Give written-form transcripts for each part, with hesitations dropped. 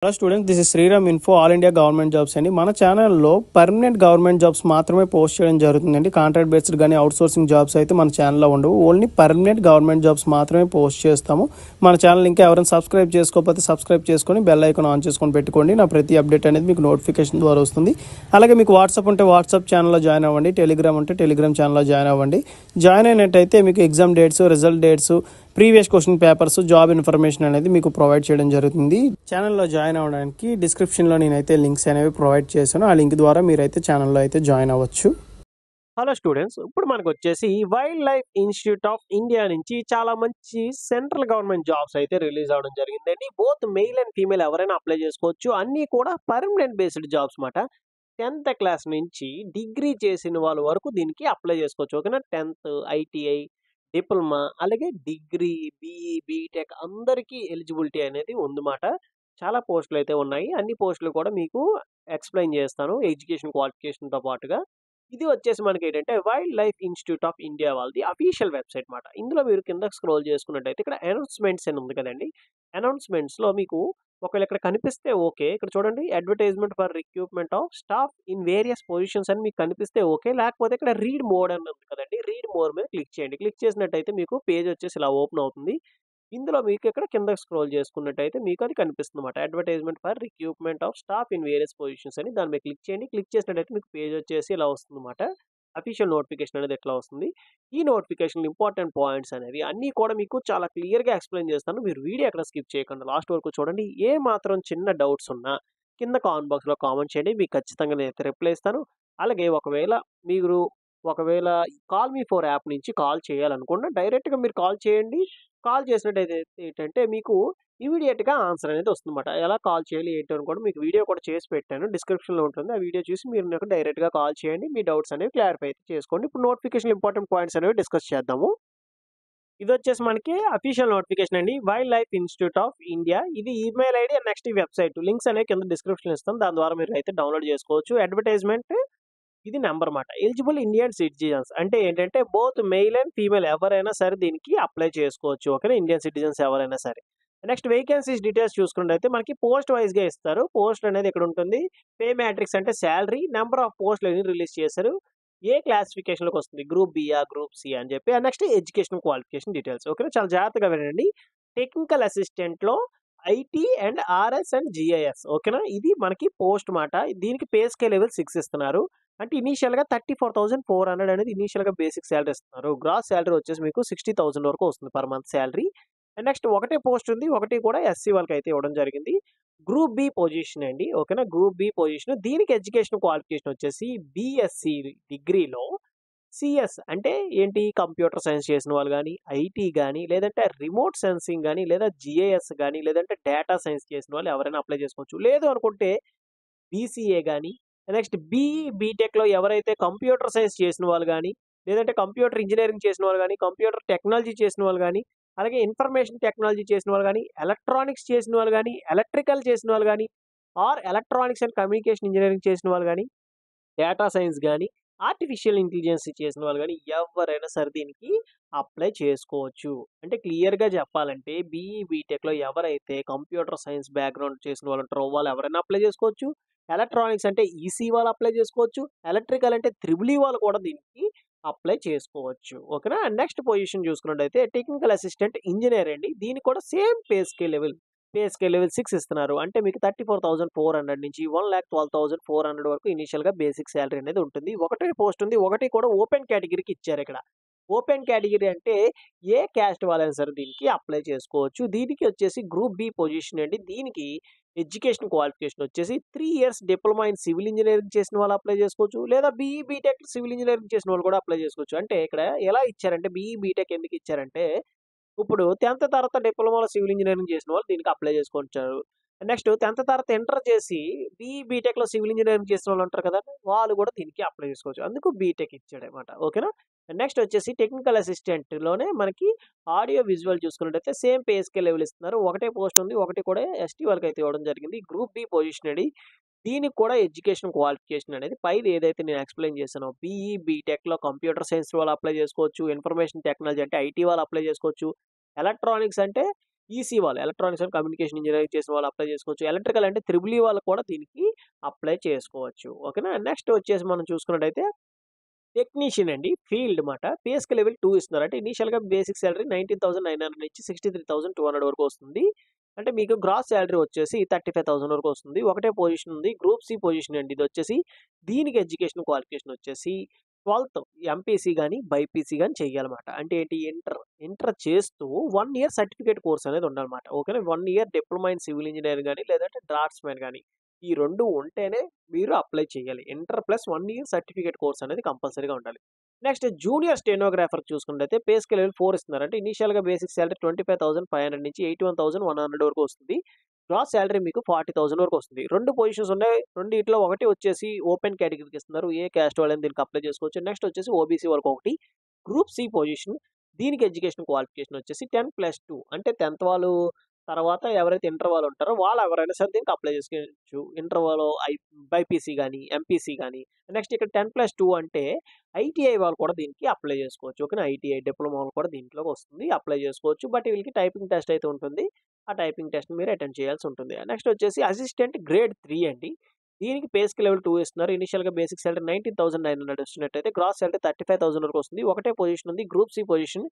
Hello students, this is Sriram info all India government jobs అండి. మన ఛానల్లో పర్మనెంట్ గవర్నమెంట్ జాబ్స్ మాత్రమే పోస్ట్ చేయడం జరుగుతుందండి. కాంట్రాక్ట్ బేస్డ్ కానీ అవుట్ సోర్సింగ్ జాబ్స్ అయితే మన ఛానల్లో ఉండవు. ఓన్లీ పర్మనెంట్ గవర్నమెంట్ జాబ్స్ మాత్రమే పోస్ట్ చేస్తాము. మన ఛానల్ ఇంకా ఎవరైనా సబ్స్క్రైబ్ చేసుకోకపోతే సబ్స్క్రైబ్ చేసుకొని బెల్ ఐకాన్ ఆన్ చేసుకొని పెట్టుకోండి. నా ప్రతి అప్డేట్ అనేది మీకు నోటిఫికేషన్ ద్వారా వస్తుంది. అలాగే మీకు వాట్సాప్ ఉంటే వాట్సాప్ ఛానల్లో జాయిన్ అవ్వండి, టెలిగ్రామ్ ఉంటే టెలిగ్రామ్ ఛానల్లో జాయిన్ అవ్వండి. జాయిన్ అయినట్టయితే మీకు exam dates, result dates, previous question papers, job information అనేది మీకు ప్రొవైడ్ చేయడం జరుగుతుంది. ఛానల్లో జాయిన్ అవ్వడానికి డిస్క్రిప్షన్లో నేనైతే లింక్స్ అనేవి ప్రొవైడ్ చేశాను. ఆ లింక్ ద్వారా మీరైతే ఛానల్లో అయితే జాయిన్ అవ్వచ్చు. హలో స్టూడెంట్స్, ఇప్పుడు మనకు వచ్చేసి wild life institute of India నుంచి చాలా మంచి సెంట్రల్ గవర్నమెంట్ జాబ్స్ అయితే రిలీజ్ అవడం జరిగిందండి. బోత్ మెయిల్ అండ్ ఫీమేల్ ఎవరైనా అప్లై చేసుకోవచ్చు. అన్నీ కూడా పర్మనెంట్ బేస్డ్ జాబ్స్ మాట. 10th క్లాస్ నుంచి డిగ్రీ చేసిన వాళ్ళ వరకు దీనికి అప్లై చేసుకోవచ్చు. ఓకేనా? 10th, ఐటీఐ, డిప్లొమా, అలాగే డిగ్రీ, బీఈ, బీటెక్ అందరికీ ఎలిజిబిలిటీ అనేది ఉందన్నమాట. చాలా పోస్టులు అయితే ఉన్నాయి. అన్ని పోస్టులు కూడా మీకు ఎక్స్ప్లెయిన్ చేస్తాను ఎడ్యుకేషన్ క్వాలిఫికేషన్తో పాటుగా. ఇది వచ్చేసి మనకి ఏంటంటే wild life institute of India వాళ్ళది అఫీషియల్ వెబ్సైట్ మాట. ఇందులో మీరు కిందకి స్క్రోల్ చేసుకున్నట్టయితే ఇక్కడ అనౌన్స్మెంట్స్ అని ఉంది కదండి. అనౌన్స్మెంట్స్లో మీకు ఒకవేళ ఇక్కడ కనిపిస్తే ఓకే. ఇక్కడ చూడండి, advertisement for recruitment of staff in various positions అని మీకు కనిపిస్తే ఓకే. లేకపోతే ఇక్కడ రీడ్ మోడ్ అని ఉంది కదండి, రీడ్ మోర్ మీద క్లిక్ చేయండి. క్లిక్ చేసినట్టయితే మీకు పేజ్ వచ్చేసి ఇలా ఓపెన్ అవుతుంది. ఇందులో మీకు ఇక్కడ కింద స్క్రోల్ చేసుకున్నట్టయితే మీకు అది కనిపిస్తుంది అనమాట. Advertisement for recruitment of staff in various positions అని దాని మీద క్లిక్ చేయండి. క్లిక్ చేసినట్టయితే మీకు పేజ్ వచ్చేసి ఇలా వస్తుంది అనమాట. అఫీషియల్ నోటిఫికేషన్ అనేది ఎట్లా వస్తుంది. ఈ నోటిఫికేషన్ ఇంపార్టెంట్ పాయింట్స్ అనేవి అన్నీ కూడా మీకు చాలా క్లియర్గా ఎక్స్ప్లెయిన్ చేస్తాను. మీరు వీడియో ఎక్కడ స్కిప్ చేయకుండా లాస్ట్ వరకు చూడండి. ఏ మాత్రం చిన్న డౌట్స్ ఉన్నా కింద కామెంట్ బాక్స్లో కామెంట్ చేయండి. మీకు ఖచ్చితంగా నేనైతే రిప్లై ఇస్తాను. అలాగే ఒకవేళ కాల్ మీ ఫోర్ యాప్ నుంచి కాల్ చేయాలనుకున్నా డైరెక్ట్గా మీరు కాల్ చేయండి. కాల్ చేసినట్టయితే ఏంటంటే మీకు ఇమీడియట్‌గా ఆన్సర్ అనేది వస్తుందన్నమాట. ఎలా కాల్ చేయాలి ఏంటి అని కూడా మీకు వీడియో కూడా చేసి పెట్టాను. డిస్క్రిప్షన్‌లో ఉంటుంది. ఆ వీడియో చూసి మీరు నాకు డైరెక్ట్‌గా కాల్ చేయండి. మీ డౌట్స్ అనేవి క్లారిఫై అయితే చేసుకోండి. ఇప్పుడు నోటిఫికేషన్ ఇంపార్టెంట్ పాయింట్స్ అనేవి డిస్కస్ చేద్దాము. ఇదొచ్చేసి మనకి అఫీషియల్ నోటిఫికేషన్ అండి. Wild life institute of India. ఇది ఈమెయిల్ ఐడీ అండ్ నెక్స్ట్ ఈ వెబ్సైట్ లింక్స్ అనేవి కింద డిస్క్రిప్షన్‌లో ఇస్తాను. దాని ద్వారా మీరు అయితే డౌన్లోడ్ చేసుకోవచ్చు. అడ్వర్టైజ్మెంట్ ఇది నెంబర్ మాట. ఎలిజిబుల్ ఇండియన్ సిటిజన్స్ అంటే ఏంటంటే బోత్ మెయిల్ అండ్ ఫీమేల్ ఎవరైనా సరే దీనికి అప్లై చేసుకోవచ్చు. ఓకేనా? ఇండియన్ సిటిజన్స్ ఎవరైనా సరే. నెక్స్ట్ వేకెన్సీస్ డీటెయిల్స్ చూసుకున్నట్టయితే మనకి పోస్ట్ వైజ్‌గా ఇస్తారు. పోస్ట్ అనేది ఇక్కడ ఉంటుంది. పే మ్యాట్రిక్స్ అంటే శాలరీ, నెంబర్ ఆఫ్ పోస్టులు ఎన్ని రిలీజ్ చేశారు, ఏ క్లాసిఫికేషన్‌లోకి వస్తుంది, గ్రూప్ బియా, గ్రూప్ సి అని చెప్పి. And next education qualification details. ఓకేనా? చాలా జాగ్రత్తగా వినండి. టెక్నికల్ అసిస్టెంట్‌లో IT and RS and GIS. ఓకేనా? ఇది మనకి పోస్ట్ మాట. దీనికి పే స్కేల్ లెవెల్ 6 ఇస్తున్నారు. అంటే ఇనీషియల్‌గా 34,400 అనేది ఇనీషియల్‌గా బేసిక్ సాలరీ ఇస్తున్నారు. గ్రాస్ సాలరీ వచ్చేసి మీకు 60,000 వరకు వస్తుంది per month salary. And next ఒకటే పోస్ట్ ఉంది. ఒకటి కూడా ఎస్సీ వాళ్ళకైతే ఇవ్వడం జరిగింది. గ్రూప్ బి పొజిషన్ అండి. ఓకేనా? Group B position. దీనికి ఎడ్యుకేషన్ క్వాలిఫికేషన్ వచ్చేసి బీఎస్సీ డిగ్రీలో సీఎస్ అంటే ఏంటి, కంప్యూటర్ సైన్స్ చేసిన వాళ్ళు గానీ, ఐటీ గానీ, లేదంటే రిమోట్ సెన్సింగ్ గానీ, లేదా జీఐఎస్ గానీ, లేదంటే డేటా సైన్స్ చేసిన వాళ్ళు ఎవరైనా అప్లై చేసుకోవచ్చు. లేదు అనుకుంటే బీసీఏ గానీ, నెక్స్ట్ బీఈ, బీటెక్‌లో ఎవరైతే కంప్యూటర్ సైన్స్ చేసిన వాళ్ళు గానీ, లేదంటే కంప్యూటర్ ఇంజినీరింగ్ చేసిన వాళ్ళు గానీ, కంప్యూటర్ టెక్నాలజీ చేసిన వాళ్ళు గానీ, అలాగే ఇన్ఫర్మేషన్ టెక్నాలజీ చేసిన వాళ్ళు గానీ, ఎలక్ట్రానిక్స్ చేసిన వాళ్ళు గానీ, ఎలక్ట్రికల్ చేసిన వాళ్ళు గానీ, or electronics and communication engineering చేసిన వాళ్ళు గానీ, డేటా సైన్స్ గానీ, ఆర్టిఫిషియల్ ఇంటెలిజెన్స్ చేసిన వాళ్ళు గానీ, ఎవరైనా సరే దీనికి అప్లై చేసుకోవచ్చు. అంటే క్లియర్‌గా చెప్పాలంటే బీఈ, బీటెక్‌లో ఎవరైతే కంప్యూటర్ సైన్స్ బ్యాక్‌గ్రౌండ్ చేసిన వాళ్ళు ఉంటారో వాళ్ళు ఎవరైనా అప్లై చేసుకోవచ్చు. ఎలక్ట్రానిక్స్ అంటే ఈసీ వాళ్ళు అప్లై చేసుకోవచ్చు. ఎలక్ట్రికల్ అంటే త్రిబుల్ ఈ వాళ్ళు కూడా దీనికి అప్లై చేసుకోవచ్చు. ఓకేనా? నెక్స్ట్ పొజిషన్ చూసుకున్నట్టయితే టెక్నికల్ అసిస్టెంట్ ఇంజినీర్ అండి. దీనికి కూడా సేమ్ పే స్కేల్ లెవెల్ 6 ఇస్తున్నారు. అంటే మీకు 34,400 నుంచి 1,12,400 వరకు ఇనీషియల్‌గా బేసిక్ సాలరీ అనేది ఉంటుంది. ఒకటే పోస్ట్ ఉంది. ఒకటి కూడా ఓపెన్ కేటగిరీకి ఇచ్చారిక్కడ. ఓపెన్ కేటగిరీ అంటే ఏ క్యాస్ట్ వాళ్ళైనా సరే దీనికి అప్లై చేసుకోవచ్చు. దీనికి వచ్చేసి గ్రూప్ బి పొజిషన్ అండి. దీనికి ఎడ్యుకేషన్ క్వాలిఫికేషన్ వచ్చేసి 3 years diploma in civil engineering చేసిన వాళ్ళు అప్లై చేసుకోవచ్చు. లేదా బీఈ, బీటెక్ సివిల్ ఇంజినీరింగ్ చేసిన వాళ్ళు కూడా అప్లై చేసుకోవచ్చు. అంటే ఇక్కడ ఎలా ఇచ్చారంటే బీఈ, బీటెక్ ఎందుకు ఇచ్చారంటే ఇప్పుడు 10th తర్వాత డిప్లొమాలో సివిల్ ఇంజినీరింగ్ చేసిన వాళ్ళు దీనికి అప్లై చేసుకుంటారు. నెక్స్ట్ 10th తర్వాత ఇంటర్ చేసి బీఈ, బీటెక్‌లో సివిల్ ఇంజినీరింగ్ చేసిన వాళ్ళు ఉంటారు కదా! వాళ్ళు కూడా దీనికి అప్లై చేసుకోవచ్చు. అందుకు బీటెక్ ఇచ్చాడన్నమాట. ఓకేనా? నెక్స్ట్ వచ్చేసి టెక్నికల్ అసిస్టెంట్‌లోనే మనకి ఆడియో విజువల్ చూసుకున్నట్టయితే సేమ్ పే స్కేల్ లెవెల్ ఇస్తున్నారు. ఒకటే పోస్ట్ ఉంది. ఒకటి కూడా ఎస్టీ వాళ్ళకైతే ఇవ్వడం జరిగింది. గ్రూప్ బి పొజిషన్ అండి. దీనికి కూడా ఎడ్యుకేషన్ క్వాలిఫికేషన్ అనేది పైన ఏదైతే నేను ఎక్స్‌ప్లెయిన్ చేశానో బీఈ, బీటెక్‌లో కంప్యూటర్ సైన్స్ వాళ్ళు అప్లై చేసుకోవచ్చు. ఇన్ఫర్మేషన్ టెక్నాలజీ అంటే ఐటీ వాళ్ళు అప్లై చేసుకోవచ్చు. ఎలక్ట్రానిక్స్ అంటే ఈసీ వాళ్ళు ఎలక్ట్రానిక్స్ అండ్ కమ్యూనికేషన్ ఇంజినీరింగ్ చేసిన వాళ్ళు అప్లై చేసుకోవచ్చు. ఎలక్ట్రికల్ అంటే త్రిబుల్ ఈ వాళ్ళు కూడా దీనికి అప్లై చేసుకోవచ్చు. ఓకేనా. నెక్స్ట్ వచ్చేసి మనం చూసుకున్నట్టయితే టెక్నీషియన్ అండి. ఫీల్డ్ మాట. పే స్కేల్ లెవెల్ 2 ఇస్తున్నారు. అంటే ఇనీషియల్‌గా బేసిక్ సాలరీ 19,900 నుంచి 63,200 వరకు వస్తుంది. అంటే మీకు గ్రాస్ సాలరీ వచ్చేసి 35,000 వరకు వస్తుంది. ఒకటే పొజిషన్ ఉంది. గ్రూప్ సి పొజిషన్ అండి ఇదొచ్చేసి. దీనికి ఎడ్యుకేషన్ క్వాలిఫికేషన్ వచ్చేసి 12థ్ ఎంపీసీ గాని, బైపీసీ గాని చేయాలన్నమాట. అంటే ఏంటి ఇంటర్ చేస్తూ 1 ఇయర్ సర్టిఫికేట్ కోర్స్ అనేది ఉండాలన్నమాట. ఓకేనా. 1 year diploma in civil engineering గాని, లేదంటే డ్రాఫ్ట్స్‌మెన్ గాని ఈ 2 ఉంటేనే మీరు అప్లై చేయాలి. Inter plus 1 year certificate course అనేది కంపల్సరీగా ఉండాలి. నెక్స్ట్ జూనియర్ స్టెనోగ్రాఫర్ చూసుకున్నట్టయితే పే స్కేల్ లెవెల్ 4 ఇస్తున్నారు. అంటే ఇనీషియల్‌గా బేసిక్ సాలరీ 25,500 నుంచి 81,100 వరకు వస్తుంది. గ్రాస్ సాలరీ మీకు 40,000 వరకు వస్తుంది. 2 పొజిషన్స్ ఉన్నాయి. రెండిట్లో ఒకటి వచ్చేసి ఓపెన్ కేటగిరీకి ఇస్తున్నారు. ఏ క్యాస్ట్ వాళ్ళైనా దీనికి అప్లై చేసుకోవచ్చు. నెక్స్ట్ వచ్చేసి ఓబీసీ వాళ్ళకి ఒకటి. గ్రూప్ సి పొజిషన్ దీనికి ఎడ్యుకేషన్ క్వాలిఫికేషన్ వచ్చేసి 10+2 అంటే 10థ్ వాళ్ళు తర్వాత ఎవరైతే ఇంటర్ వాళ్ళు ఉంటారో వాళ్ళు ఎవరైనా సరే దీనికి అప్లై చేసుకోవచ్చు. ఇంటర్ వాళ్ళు బైపీసీ గాని, ఎంపీసీ గాని. నెక్స్ట్ ఇక్కడ 10+2 అంటే ఐటీఐ వాళ్ళు కూడా దీనికి అప్లై చేసుకోవచ్చు. ఓకేనా. ఐటీఐ డిప్లొమా వాళ్ళు కూడా దీంట్లోకి వస్తుంది. అప్లై చేసుకోవచ్చు. బట్ వీళ్ళకి టైపింగ్ టెస్ట్ అయితే ఉంటుంది. ఆ టైపింగ్ టెస్ట్ మీరు అటెండ్ చేయాల్సి ఉంటుంది. నెక్స్ట్ వచ్చేసి అసిస్టెంట్ గ్రేడ్ 3 అండి. దీనికి పే స్కేల్ లెవెల్ 2 ఇస్తున్నారు. ఇనీషియల్‌గా బేసిక్ సాలరీ 19,900 వస్తున్నట్టయితే గ్రాస్ సాలరీ 35,000 వరకు వస్తుంది. ఒకటే పొజిషన్ ఉంది. Group C position.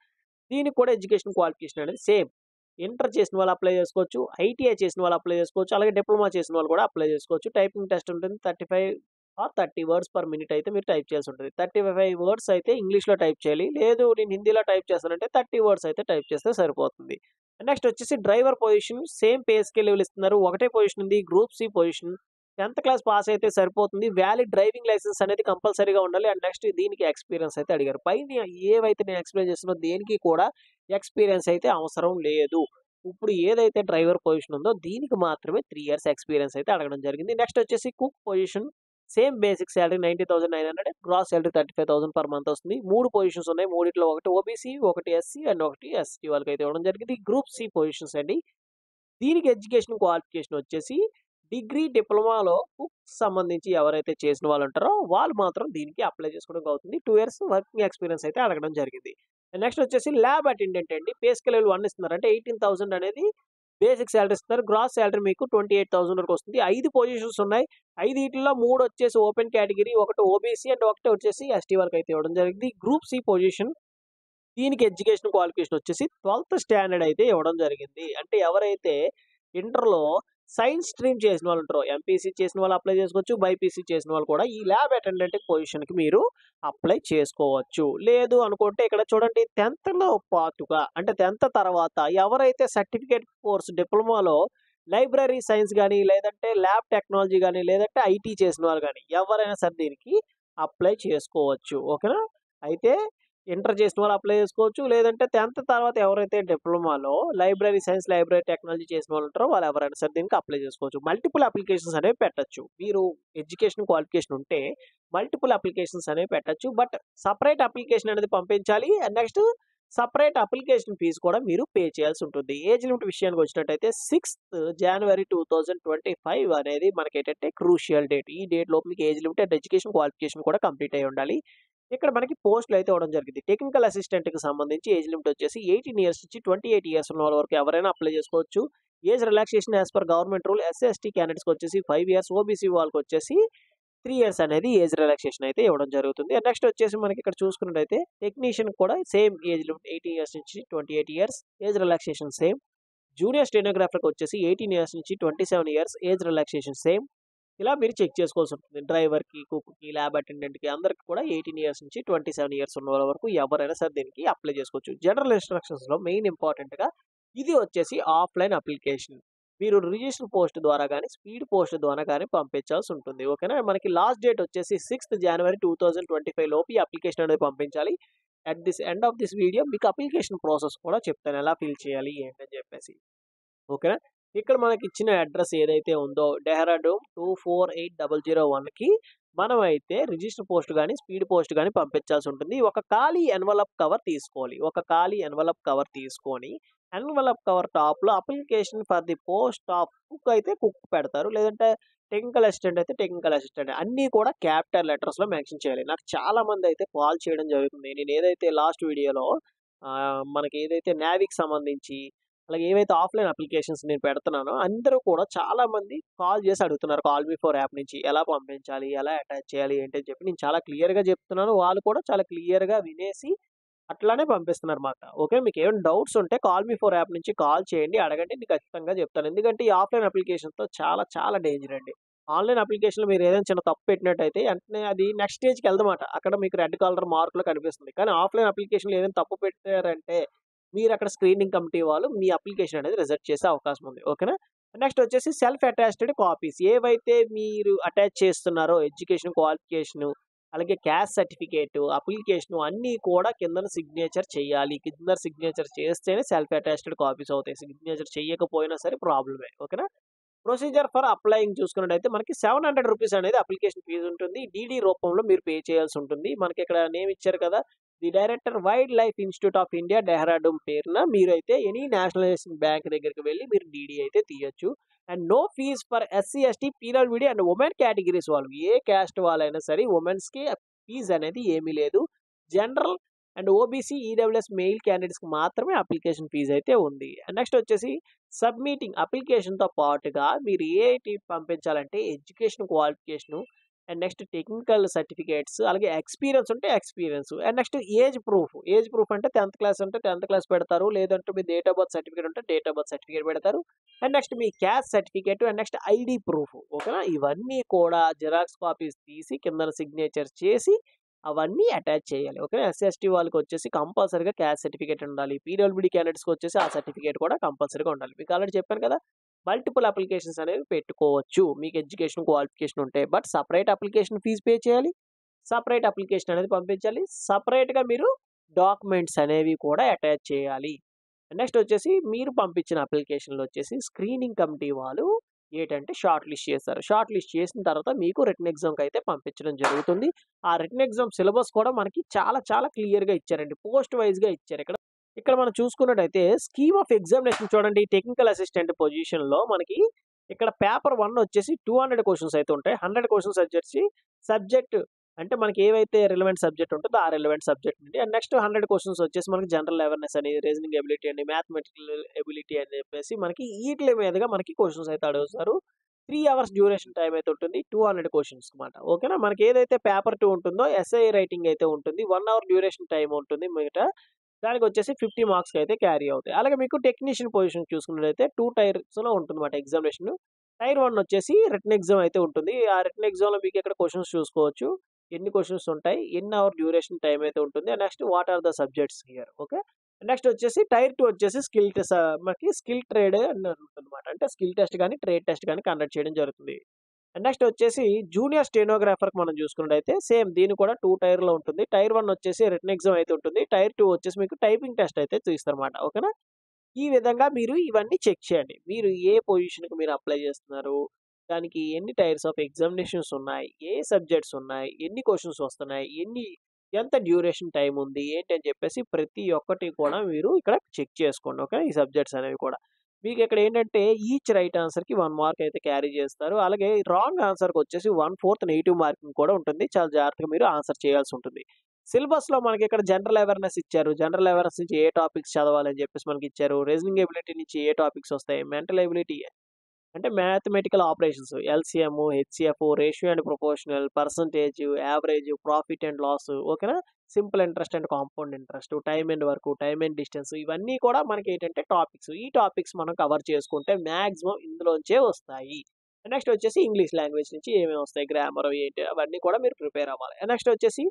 దీనికి కూడా ఎడ్యుకేషన్ క్వాలిఫికేషన్ అనేది సేమ్. ఇంటర్ చేసిన వాళ్ళు అప్లై చేసుకోవచ్చు. ఐటీఐ చేసిన వాళ్ళు అప్లై చేసుకోవచ్చు. అలాగే డిప్లొమా చేసిన వాళ్ళు కూడా అప్లై చేసుకోవచ్చు. టైపింగ్ టెస్ట్ ఉంటుంది. 35 ఆర్ 30 వర్డ్స్ పర్ మినిట్ అయితే మీరు టైప్ చేయాల్సి ఉంటుంది. 35 వర్డ్స్ అయితే ఇంగ్లీష్‌లో టైప్ చేయాలి. లేదు నేను హిందీలో టైప్ చేస్తానంటే 30 వర్డ్స్ అయితే టైప్ చేస్తే సరిపోతుంది. నెక్స్ట్ వచ్చేసి driver position same pay scale level ఇస్తున్నారు. ఒకటే పొజిషన్ ఉంది. గ్రూప్ సి పొజిషన్ 10థ్ క్లాస్ పాస్ అయితే సరిపోతుంది. వ్యాలిడ్ డ్రైవింగ్ లైసెన్స్ అనేది కంపల్సరీగా ఉండాలి. అండ్ నెక్స్ట్ దీనికి ఎక్స్‌పీరియన్స్ అయితే అడిగారు. పైన ఏవైతే నేను ఎక్స్‌ప్లెయిన్ చేస్తున్నానో దేనికి కూడా ఎక్స్‌పీరియన్స్ అయితే అవసరం లేదు. ఇప్పుడు ఏదైతే డ్రైవర్ పొజిషన్ ఉందో దీనికి మాత్రమే 3 ఇయర్స్ ఎక్స్‌పీరియన్స్ అయితే అడగడం జరిగింది. నెక్స్ట్ వచ్చేసి cook position same basic salary 90,900 gross salary 35,000 per month వస్తుంది. 3 పొజిషన్స్ ఉన్నాయి. మూడిట్లో ఒకటి ఓబీసీ, ఒకటి ఎస్సీ అండ్ ఒకటి ఎస్టీ వాళ్ళకైతే ఇవ్వడం జరిగింది. గ్రూప్ సి పొజిషన్స్ అండి. దీనికి ఎడ్యుకేషన్ క్వాలిఫికేషన్ వచ్చేసి డిగ్రీ, డిప్లొమాలో కుక్స్ సంబంధించి ఎవరైతే చేసిన వాళ్ళు ఉంటారో వాళ్ళు మాత్రం దీనికి అప్లై చేసుకోవడానికి అవుతుంది. 2 ఇయర్స్ వర్కింగ్ ఎక్స్‌పీరియన్స్ అయితే అడగడం జరిగింది. నెక్స్ట్ వచ్చేసి ల్యాబ్ అటెండెంట్ అండి. పే స్కేల్ లెవెల్ 1 ఇస్తున్నారు. అంటే 18,000 అనేది బేసిక్ సాలరీ ఇస్తున్నారు. గ్రాస్ సాలరీ మీకు 28,000 వరకు వస్తుంది. 5 పొజిషన్స్ ఉన్నాయి. 5 3 వచ్చేసి ఓపెన్ కేటగిరీ, ఒకటి ఓబీసీ అండ్ ఒకటి వచ్చేసి ఎస్టీ వాళ్ళకైతే ఇవ్వడం జరిగింది. గ్రూప్ సి పొజిషన్ దీనికి ఎడ్యుకేషన్ క్వాలిఫికేషన్ వచ్చేసి 12థ్ స్టాండర్డ్ అయితే ఇవ్వడం జరిగింది. అంటే ఎవరైతే ఇంటర్‌లో సైన్స్ స్ట్రీమ్ చేసిన వాళ్ళు ఉంటారో, ఎంపీసీ చేసిన వాళ్ళు అప్లై చేసుకోవచ్చు. బైపీసీ చేసిన వాళ్ళు కూడా ఈ ల్యాబ్ అటెండెంట్ పొజిషన్‌కి మీరు అప్లై చేసుకోవచ్చు. లేదు అనుకుంటే ఇక్కడ చూడండి 10థ్‌లో పాటుగా అంటే 10థ్ తర్వాత ఎవరైతే సర్టిఫికేట్ కోర్స్ డిప్లొమాలో లైబ్రరీ సైన్స్ గాని, లేదంటే ల్యాబ్ టెక్నాలజీ గాని, లేదంటే ఐటీ చేసిన వాళ్ళు గాని ఎవరైనా సరే దీనికి అప్లై చేసుకోవచ్చు. ఓకేనా. అయితే ఇంటర్ చేసిన వాళ్ళు అప్లై చేసుకోవచ్చు. లేదంటే 10థ్ తర్వాత ఎవరైతే డిప్లొమాలో లైబ్రరీ సైన్స్, లైబ్రరీ టెక్నాలజీ చేసిన వాళ్ళు ఉంటారో వాళ్ళు ఎవరైనా సరే దీనికి అప్లై చేసుకోవచ్చు. మల్టిపుల్ అప్లికేషన్స్ అనేవి పెట్టొచ్చు. మీరు ఎడ్యుకేషన్ క్వాలిఫికేషన్ ఉంటే మల్టిపుల్ అప్లికేషన్స్ అనేవి పెట్టొచ్చు. బట్ సెపరేట్ అప్లికేషన్ అనేది పంపించాలి. And next separate application fees కూడా మీరు పే చేయాల్సి ఉంటుంది. ఏజ్ లిమిట్ విషయానికి వచ్చినట్టయితే 6th జనవరి 2025 అనేది మనకేంటంటే క్రూషియల్ డేట్. ఈ డేట్ లోపు మీకు age limit and education qualification కూడా కంప్లీట్ అయ్యి ఉండాలి. ఇక్కడ మనకి పోస్టులు అయితే ఇవ్వడం జరిగింది. టెక్నికల్ అసిస్టెంట్‌కి సంబంధించి ఏజ్ లిమిట్ వచ్చేసి 18 ఇయర్స్ నుంచి 28 ఇయర్స్ ఉన్న వాళ్ళ వరకు ఎవరైనా అప్లై చేసుకోవచ్చు. Age relaxation as per government rule SC, ST క్యాండిడేట్స్‌కి వచ్చేసి 5 ఇయర్స్, ఓబీసీ వాళ్ళకి వచ్చేసి 3 ఇయర్స్ అనేది ఏజ్ రిలాక్సేషన్ అయితే ఇవ్వడం జరుగుతుంది. అండ్ నెక్స్ట్ వచ్చేసి మనకి ఇక్కడ చూసుకున్నట్టయితే టెక్నీషియన్ కూడా సేమ్ ఏజ్ లిమిట్ 18 ఇయర్స్ నుంచి 28 years, age relaxation same. Junior స్టెనోగ్రాఫర్‌కి వచ్చేసి 18 ఇయర్స్ నుంచి 27 ఇయర్స్, ఏజ్ రిలాక్సేషన్ సేమ్. ఇలా మీరు చెక్ చేసుకోవాల్సి ఉంటుంది. డ్రైవర్‌కి, కుక్‌కి, ల్యాబ్ అటెండెంట్‌కి అందరికి కూడా 18 ఇయర్స్ నుంచి 27 ఇయర్స్ ఉన్న వాళ్ళ వరకు ఎవరైనా సరే దీనికి అప్లై చేసుకోవచ్చు. జనరల్ ఇన్‌స్ట్రక్షన్స్‌లో మెయిన్ ఇంపార్టెంట్‌గా ఇది వచ్చేసి ఆఫ్‌లైన్ అప్లికేషన్. మీరు రిజిస్టర్ పోస్ట్ ద్వారా గాని, స్పీడ్ పోస్ట్ ద్వారా గాని పంపించాల్సి ఉంటుంది. ఓకేనా. మనకి లాస్ట్ డేట్ వచ్చేసి 6th జనవరి 2025 లోపు ఈ అప్లికేషన్ అనేది పంపించాలి. At this end of this video మీకు అప్లికేషన్ ప్రాసెస్ కూడా చెప్తాను. ఎలా ఫిల్ చేయాలి ఏంటని చెప్పేసి. ఓకేనా. ఇక్కడ మనకిచ్చిన అడ్రస్ ఏదైతే ఉందో డెహ్రాడూన్ 248001కి మనమైతే రిజిస్టర్ పోస్ట్ గాని, స్పీడ్ పోస్ట్ గాని పంపించాల్సి ఉంటుంది. ఒక ఖాళీ ఎన్వలప్ కవర్ తీసుకోవాలి. ఒక ఖాళీ ఎన్వలప్ కవర్ తీసుకొని, ఎన్వలప్ కవర్ టాప్‌లో application for the post of cook అయితే కుక్ పెడతారు. లేదంటే టెక్నికల్ అసిస్టెంట్ అయితే టెక్నికల్ అసిస్టెంట్. అన్నీ కూడా క్యాపిటల్ లెటర్స్‌లో మెన్షన్ చేయాలి. నాకు చాలా మంది అయితే కాల్ చేయడం జరుగుతుంది. నేను ఏదైతే లాస్ట్ వీడియోలో మనకి ఏదైతే నేవీకి సంబంధించి అలాగే ఏవైతే ఆఫ్‌లైన్ అప్లికేషన్స్ నేను పెడుతున్నానో అందరూ కూడా చాలామంది కాల్ చేసి అడుగుతున్నారు. కాల్ మీ ఫోర్ యాప్ నుంచి ఎలా పంపించాలి? ఎలా అటాచ్ చేయాలి? ఏంటి అని చెప్పి నేను చాలా క్లియర్‌గా చెప్తున్నాను. వాళ్ళు కూడా చాలా క్లియర్‌గా వినేసి అట్లానే పంపిస్తున్నారన్నమాట. ఓకే. మీకేమైనా డౌట్స్ ఉంటే కాల్ మీ ఫోర్ యాప్ నుంచి కాల్ చేయండి. అడగండి. నేను ఖచ్చితంగా చెప్తాను. ఎందుకంటే ఈ ఆఫ్‌లైన్ అప్లికేషన్‌తో చాలా చాలా డేంజర్ అండి. ఆన్‌లైన్ అప్లికేషన్‌లో మీరు ఏదైనా చిన్న తప్పు పెట్టినట్టయితే వెంటనే అది నెక్స్ట్ స్టేజ్‌కెళ్దమాట. అక్కడ మీకు రెడ్ కలర్ మార్క్‌లో కనిపిస్తుంది. కానీ ఆఫ్‌లైన్ అప్లికేషన్‌లో ఏదైనా తప్పు పెట్టారంటే మీరక్కడ స్క్రీనింగ్ కమిటీ వాళ్ళు మీ అప్లికేషన్ అనేది రిజెక్ట్ చేసే అవకాశం ఉంది. ఓకేనా? నెక్స్ట్ వచ్చేసి సెల్ఫ్ అటాచ్డ్ కాపీస్. ఏవైతే మీరు అటాచ్ చేస్తున్నారో ఎడ్యుకేషన్ క్వాలిఫికేషను, అలాగే క్యాస్ట్ సర్టిఫికేటు, అప్లికేషను అన్నీ కూడా కిందన సిగ్నేచర్ చేయాలి. కింద సిగ్నేచర్ చేస్తేనే సెల్ఫ్ అటాచ్డ్ కాపీస్ అవుతాయి. సిగ్నేచర్ చెయ్యకపోయినా సరే ప్రాబ్లమే. ఓకేనా? ప్రొసీజర్ ఫర్ అప్లయింగ్ చూసుకున్నట్టయితే మనకి రూ. 700 అనేది అప్లికేషన్ ఫీజ్ ఉంటుంది. డీడీ రూపంలో మీరు పే చేయాల్సి ఉంటుంది. మనకి ఇక్కడ నేమ్ ఇచ్చారు కదా! The director wild life institute of India Dehradun పేరున మీరైతే ఎనీ నేషనలైజేషన్ బ్యాంక్ దగ్గరికి వెళ్లి మీరు డీడీ అయితే తీయొచ్చు. And no fees for SC, ST, PWD and women categories వాళ్ళు. ఏ క్యాస్ట్ వాళ్ళైనా సరే వుమెన్స్‌కి ఫీజ్ అనేది ఏమీ లేదు. General and OBC, EWS male క్యాండిడేట్స్‌కి మాత్రమే అప్లికేషన్ ఫీజ్ అయితే ఉంది. నెక్స్ట్ వచ్చేసి సబ్మిటింగ్ అప్లికేషన్‌తో పాటుగా మీరు ఏఐటీ పంపించాలంటే education qualification and next technical certificates అలాగే ఎక్స్‌పీరియన్స్ ఉంటే experience and next age proof. Age proof అంటే 10థ్ క్లాస్ అంటే 10థ్ క్లాస్ పెడతారు. లేదంటే మీ డేట్ ఆఫ్ బర్త్ సర్టిఫికేట్ ఉంటే డేట్ ఆఫ్ బర్త్ సర్టిఫికేట్ పెడతారు. And next me caste certificate and next ID proof. ఓకేనా? ఇవన్నీ కూడా జిరాక్స్ కాపీస్ తీసి కిందన సిగ్నేచర్ చేసి అవన్నీ అటాచ్ చేయాలి. ఓకే. ఎస్సీ, ఎస్టీ వాళ్ళకొచ్చేసి కంపల్సరీగా క్యాస్ట్ సర్టిఫికేట్ ఉండాలి. పీడబ్ల్యూడీ క్యాండిడేట్స్‌కొచ్చేసి ఆ సర్టిఫికేట్ కూడా కంపల్సరీగా ఉండాలి. మీకు ఆల్రెడీ చెప్పాను కదా! మల్టిపుల్ అప్లికేషన్స్ అనేవి పెట్టుకోవచ్చు. మీకు ఎడ్యుకేషన్ క్వాలిఫికేషన్ ఉంటే. But separate application fees pay చేయాలి. సెపరేట్ అప్లికేషన్ అనేది పంపించాలి. సెపరేట్‌గా మీరు డాక్యుమెంట్స్ అనేవి కూడా అటాచ్ చేయాలి. నెక్స్ట్ వచ్చేసి మీరు పంపించిన అప్లికేషన్‌లో వచ్చేసి స్క్రీనింగ్ కమిటీ వాళ్ళు ఏటంటే షార్ట్ లిస్ట్ చేస్తారు. షార్ట్ లిస్ట్ చేసిన తర్వాత మీకు రిటన్ ఎగ్జామ్‌కైతే పంపించడం జరుగుతుంది. ఆ రిటన్ ఎగ్జామ్ సిలబస్ కూడా మనకి చాలా చాలా క్లియర్‌గా ఇచ్చారండి. పోస్ట్ వైస్‌గా ఇచ్చారు ఇక్కడ. ఇక్కడ మనం చూసుకున్నట్టయితే స్కీమ్ ఆఫ్ ఎగ్జామినేషన్ చూడండి. టెక్నికల్ అసిస్టెంట్ పొజిషన్‌లో మనకి ఇక్కడ పేపర్ 1 వచ్చేసి 200 క్వెషన్స్ అయితే ఉంటాయి. 100 క్వెషన్స్ వచ్చేసి సబ్జెక్ట్ అంటే మనకి ఏవైతే రిలవెంట్ సబ్జెక్ట్ ఉంటుందో ఆ రిలవెంట్ సబ్జెక్ట్ నుండి అండ్ నెక్స్ట్ 100 క్వెషన్స్ వచ్చేసి మనకి జనరల్ అవేర్‌నెస్ అని, రీజనింగ్ ఎబిలిటీ అని, మ్యాథమెటికల్ ఎబిలిటీ అని చెప్పేసి మనకి ఈట్లి మీదగా మనకి క్వెషన్స్ అయితే అడుగుతారు. 3 అవర్స్ డ్యూరేషన్ టైమ్ అయితే ఉంటుంది. 200 క్వెషన్స్ మాట. ఓకేనా? మనకి ఏదైతే పేపర్ 2 ఉంటుందో ఎస్ఐ రైటింగ్ అయితే ఉంటుంది. 1 అవర్ డ్యూరేషన్ టైమ్ ఉంటుంది మిగతా. దానికొచ్చేసి 50 మార్క్స్‌కి అయితే క్యారీ అవుతాయి. అలాగే మీకు టెక్నీషియన్ పొజిషన్ చూసుకున్నట్లయితే 2 టైర్స్‌లో ఉంటుందన్నమాట ఎగ్జామినేషన్. టైర్ 1 వచ్చేసి రిటన్ ఎగ్జామ్ అయితే ఉంటుంది. ఆ రిటన్ ఎగ్జామ్‌లో మీకు ఇక్కడ క్వెషన్స్ చూసుకోవచ్చు. ఎన్ని క్వెషన్స్ ఉంటాయి? ఎన్ని అవర్ డ్యూరేషన్ టైమ్ అయితే ఉంటుంది. Next what are the subjects here. Okay. Next వచ్చేసి టైర్ 2 వచ్చేసి మనకి స్కిల్ ట్రేడ్ అని ఉంటుందన్నమాట. అంటే స్కిల్ టెస్ట్ గాని, ట్రేడ్ టెస్ట్ గాని కండక్ట్ చేయడం జరుగుతుంది. నెక్స్ట్ వచ్చేసి జూనియర్ స్టెనోగ్రాఫర్‌కి మనం చూసుకున్నట్టయితే సేమ్ దీన్ని కూడా 2 టైర్‌లో ఉంటుంది. టైర్ 1 వచ్చేసి రిటన్ ఎగ్జామ్ అయితే ఉంటుంది. టైర్ 2 వచ్చేసి మీకు టైపింగ్ టెస్ట్ అయితే తీస్తారన్నమాట. ఓకేనా? ఈ విధంగా మీరు ఇవన్నీ చెక్ చేయండి. మీరు ఏ పొజిషన్‌కి మీరు అప్లై చేస్తున్నారు? దానికి ఎన్ని టైర్స్ ఆఫ్ ఎగ్జామినేషన్స్ ఉన్నాయి? ఏ సబ్జెక్ట్స్ ఉన్నాయి? ఎన్ని క్వెషన్స్ వస్తున్నాయి? ఎంత డ్యూరేషన్ టైమ్ ఉంది? ఏంటి అని చెప్పేసి ప్రతి ఒక్కటి కూడా మీరు ఇక్కడ చెక్ చేసుకోండి. ఓకే. ఈ సబ్జెక్ట్స్ అనేవి కూడా. మీకు ఇక్కడ ఏంటంటే ఈచ్ రైట్ ఆన్సర్‌కి 1 మార్క్ అయితే క్యారీ చేస్తారు. అలాగే రాంగ్ ఆన్సర్‌కి వచ్చేసి 1/4 నెగెటివ్ మార్కింగ్ కూడా ఉంటుంది. చాలా జాగ్రత్తగా మీరు ఆన్సర్ చేయాల్సి ఉంటుంది. సిలబస్‌లో మనకి ఇక్కడ జనరల్ అవేర్‌నెస్ ఇచ్చారు. జనరల్ అవేర్‌నెస్ నుంచి ఏ టాపిక్స్ చదవాలని చెప్పేసి మనకిచ్చారు. రీజనింగ్ ఎబిలిటీ నుంచి ఏ టాపిక్స్ వస్తాయి. మెంటల్ ఎబిలిటీ అంటే mathematical operations LCM, HCF, ratio and proportional, percentage, average, profit and loss ఓకేనా? Simple interest and compound interest, time and work, time and distance ఇవన్నీ కూడా మనకేంటంటే టాపిక్స్. ఈ టాపిక్స్ మనం కవర్ చేసుకుంటే మాక్సిమం ఇందులోంచే వస్తాయి. నెక్స్ట్ వచ్చేసి ఇంగ్లీష్ లాంగ్వేజ్ నుంచి ఏమేమి వస్తాయి, గ్రామర్ ఏంటి అవన్నీ కూడా మీరు ప్రిపేర్ అవ్వాలి. నెక్స్ట్ వచ్చేసి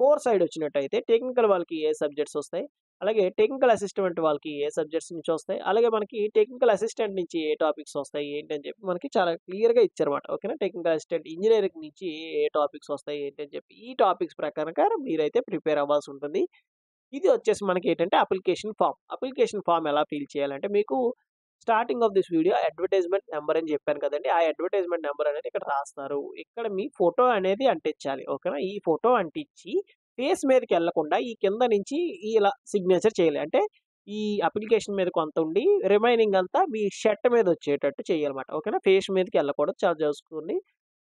కోర్ సైడ్ వచ్చినట్టయితే టెక్నికల్ వాళ్ళకి ఏ సబ్జెక్ట్స్ వస్తాయి? అలాగే టెక్నికల్ అసిస్టెంట్ వాళ్ళకి ఏ సబ్జెక్ట్స్ నుంచి వస్తాయి? అలాగే మనకి టెక్నికల్ అసిస్టెంట్ నుంచి ఏ టాపిక్స్ వస్తాయి? ఏంటి అని చెప్పి మనకి చాలా క్లియర్‌గా ఇచ్చారన్నమాట. ఓకేనా? టెక్నికల్ అసిస్టెంట్ ఇంజినీరింగ్ నుంచి ఏ టాపిక్స్ వస్తాయి? ఏంటి అని చెప్పి ఈ టాపిక్స్ ప్రకారంగా మీరైతే ప్రిపేర్ అవ్వాల్సి ఉంటుంది. ఇది వచ్చేసి మనకేంటంటే అప్లికేషన్ ఫార్మ్. అప్లికేషన్ ఫార్మ్ ఎలా ఫిల్ చేయాలంటే మీకు starting of this video advertisement number అని చెప్పాను కదండీ! ఆ అడ్వర్టైజ్‌మెంట్ నంబర్ అనేది ఇక్కడ రాస్తారు. ఇక్కడ మీ ఫోటో అనేది అంటించాలి. ఓకేనా? ఈ ఫోటో అంటించి ఫేస్ మీదకెళ్ళకుండా ఈ కింద నుంచి ఇలా సిగ్నేచర్ చేయాలి. అంటే ఈ అప్లికేషన్ మీద కొంత ఉండి రిమైనింగ్ అంతా మీ షర్ట్ మీద వచ్చేటట్టు చేయాలన్నమాట. ఓకేనా? ఫేస్ మీదకి వెళ్ళకూడదు. చాలా చూసుకోండి.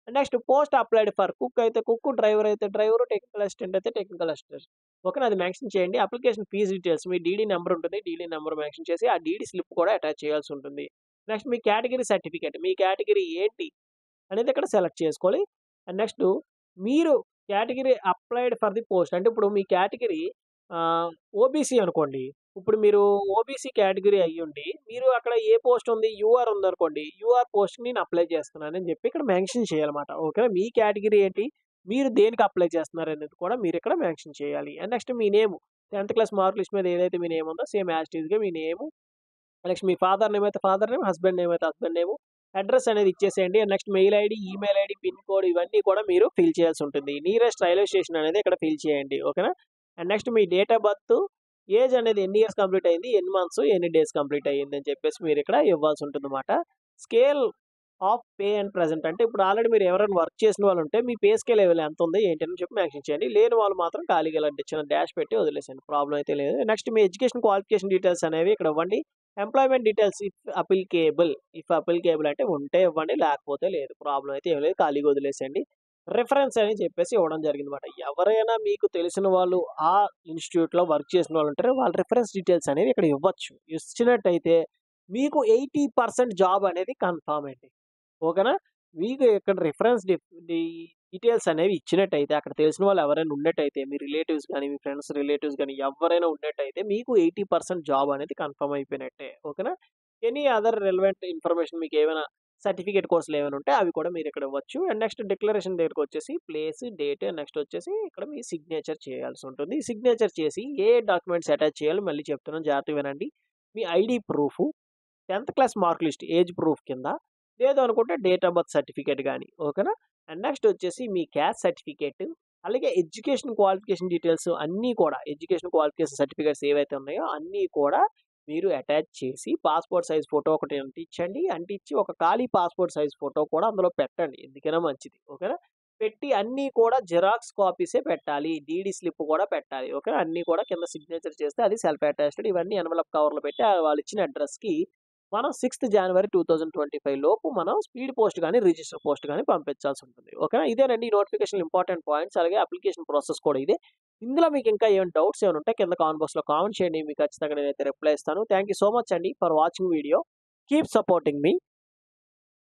Next post applied for cook అయితే కుక్, డ్రైవర్ అయితే డ్రైవర్, టెక్నికల్ అసిస్టెంట్ అయితే టెక్నికల్ అసిస్టెంట్. ఓకేనా, అది మెన్షన్ చేయండి. అప్లికేషన్ ఫీజ్ డీటెయిల్స్, మీ డీడీ నెంబర్ ఉంటుంది. డీడీ నెంబర్ మెన్షన్ చేసి ఆ డీడీ స్లిప్ కూడా అటాచ్ చేయాల్సి ఉంటుంది. నెక్స్ట్ మీ కేటగిరీ సర్టిఫికేట్, మీ కేటగిరీ ఏంటి అనేది ఇక్కడ సెలెక్ట్ చేసుకోవాలి. అండ్ నెక్స్ట్ మీరు category applied for the post అంటే ఇప్పుడు మీ కేటగిరీ ఓబీసీ అనుకోండి. ఇప్పుడు మీరు ఓబీసీ కేటగిరీ అయ్యుండి మీరు అక్కడ ఏ పోస్ట్ ఉంది యూఆర్ ఉందనుకోండి. యూఆర్ పోస్ట్‌కి నేను అప్లై చేస్తున్నానని చెప్పి ఇక్కడ మెన్షన్ చేయాలన్నమాట. ఓకేనా, మీ కేటగిరీ ఏంటి, మీరు దేనికి అప్లై చేస్తున్నారనేది కూడా మీరిక్కడ మెన్షన్ చేయాలి. అండ్ నెక్స్ట్ మీ name 10th class mark list మీద ఏదైతే మీ నేమ్ ఉందో సేమ్ యాజ్ ఇట్ ఈస్‌గా మీ నేమ్. నెక్స్ట్ మీ ఫాదర్ నేమ్ అయితే ఫాదర్ నేమ్, హస్బెండ్ నేమ్ అయితే హస్బెండ్ నేమ్. అడ్రెస్ అనేది ఇచ్చేసేయండి. Next mail ID, email ID, pin code ఇవన్నీ కూడా మీరు ఫిల్ చేయాల్సి ఉంటుంది. నియరెస్ట్ రైల్వే స్టేషన్ అనేది ఇక్కడ ఫిల్ చేయండి. ఓకేనా. And next me date of birth, age అనేది ఎన్ని ఇయర్స్ కంప్లీట్ అయింది, ఎన్ని మంత్స్, ఎన్ని డేస్ కంప్లీట్ అయ్యింది అని చెప్పేసి మీరు ఇక్కడ ఇవ్వాల్సి ఉంటుందన్నమాట. Scale of pay and present అంటే ఇప్పుడు ఆల్రెడీ మీరు ఎవరైనా వర్క్ చేసిన వాళ్ళు ఉంటే మీ పే స్కేల్ లెవెల్ ఎంత ఉంది ఏంటి అని చెప్పి మెన్షన్ చేయండి. లేని వాళ్ళు మాత్రం ఖాళీగా ఇలాంటి చిన్న డాష్ పెట్టి వదిలేసేయండి. ప్రాబ్లం అయితే లేదు. నెక్స్ట్ మీ ఎడ్యుకేషన్ క్వాలిఫికేషన్ డీటెయిల్స్ అనేవి ఇక్కడ ఇవ్వండి. ఎంప్లాయ్మెంట్ డీటెయిల్స్ ఇఫ్ అప్లికేబుల్ అంటే ఉంటే ఇవ్వండి, లేకపోతే లేదు. ప్రాబ్లం అయితే ఏం లేదు, ఖాళీగా వదిలేసేయండి. రిఫరెన్స్ అని చెప్పేసి ఇవ్వడం జరిగిందన్నమాట. ఎవరైనా మీకు తెలిసిన వాళ్ళు ఆ ఇన్‌స్టిట్యూట్‌లో వర్క్ చేసిన వాళ్ళు ఉంటారు. వాళ్ళ రిఫరెన్స్ డీటెయిల్స్ అనేవి ఇక్కడ ఇవ్వచ్చు. ఇచ్చినట్టయితే మీకు 80% జాబ్ అనేది కన్ఫర్మ్ అండి. ఓకేనా. మీకు ఇక్కడ రిఫరెన్స్ డీటెయిల్స్ అనేవి ఇచ్చినట్టయితే అక్కడ తెలిసిన వాళ్ళు ఎవరైనా ఉన్నట్టయితే మీ రిలేటివ్స్ గానీ, మీ ఫ్రెండ్స్ రిలేటివ్స్ గానీ ఎవరైనా ఉన్నట్టయితే మీకు 80% జాబ్ అనేది కన్ఫర్మ్ అయిపోయినట్టే. ఓకేనా. ఎనీ అదర్ రిలవెంట్ ఇన్ఫర్మేషన్ మీకు ఏమైనా సర్టిఫికేట్ కోర్సులు ఏమైనా ఉంటే అవి కూడా మీరు ఇక్కడ ఇవ్వచ్చు. అండ్ నెక్స్ట్ డిక్లరేషన్ దగ్గరకొచ్చేసి ప్లేస్, డేట్ నెక్స్ట్ వచ్చేసి ఇక్కడ మీ సిగ్నేచర్ చేయాల్సి ఉంటుంది. సిగ్నేచర్ చేసి ఏ డాక్యుమెంట్స్ అటాచ్ చేయాలో మళ్ళీ చెప్తున్నాను, జాగ్రత్తగా వినండి. మీ ID proof, 10th class mark list age proof కింద, లేదు అనుకుంటే డేట్ ఆఫ్ బర్త్ సర్టిఫికేట్ గాని. ఓకేనా. అండ్ నెక్స్ట్ వచ్చేసి మీ క్యాస్ట్ సర్టిఫికేట్, అలాగే ఎడ్యుకేషన్ క్వాలిఫికేషన్ డీటెయిల్స్ అన్నీ కూడా ఎడ్యుకేషన్ క్వాలిఫికేషన్ సర్టిఫికేట్స్ ఏవైతే ఉన్నాయో అన్నీ కూడా మీరు అటాచ్ చేసి పాస్‌పోర్ట్ సైజ్ ఫోటో ఒకటి అంటించండి. అంటించి ఒక ఖాళీ పాస్‌పోర్ట్ సైజ్ ఫోటో కూడా అందులో పెట్టండి. ఎందుకైనా మంచిది. ఓకేనా. పెట్టి అన్నీ కూడా జిరాక్స్ కాపీసే పెట్టాలి. డీడీ స్లిప్ కూడా పెట్టాలి. ఓకేనా. అన్నీ కూడా కింద సిగ్నేచర్ చేస్తే అది సెల్ఫ్ అటాచ్డ్. ఇవన్నీ ఎన్వలప్ కవర్‌లో పెట్టి వాళ్ళిచ్చిన అడ్రస్‌కి మనం 6th జనవరి 2025 లోపు మనం స్పీడ్ పోస్ట్ గాని, రిజిస్టర్ పోస్ట్ గాని పంపించాల్సి ఉంటుంది. ఓకేనా. ఇదేనండి ఈ నోటిఫికేషన్ ఇంపార్టెంట్ పాయింట్స్. అలాగే అప్లికేషన్ ప్రాసెస్ కూడా ఇదే. ఇందులో మీకు ఇంకా ఏమైనా డౌట్స్ ఏమైనా ఉంటే కింద కామెంట్ బాక్స్‌లో కామెంట్ చేయండి. మీకు ఖచ్చితంగా నేనైతే రిప్లై ఇస్తాను. థాంక్ యూ సో మచ్ అండి for watching video. Keep supporting me.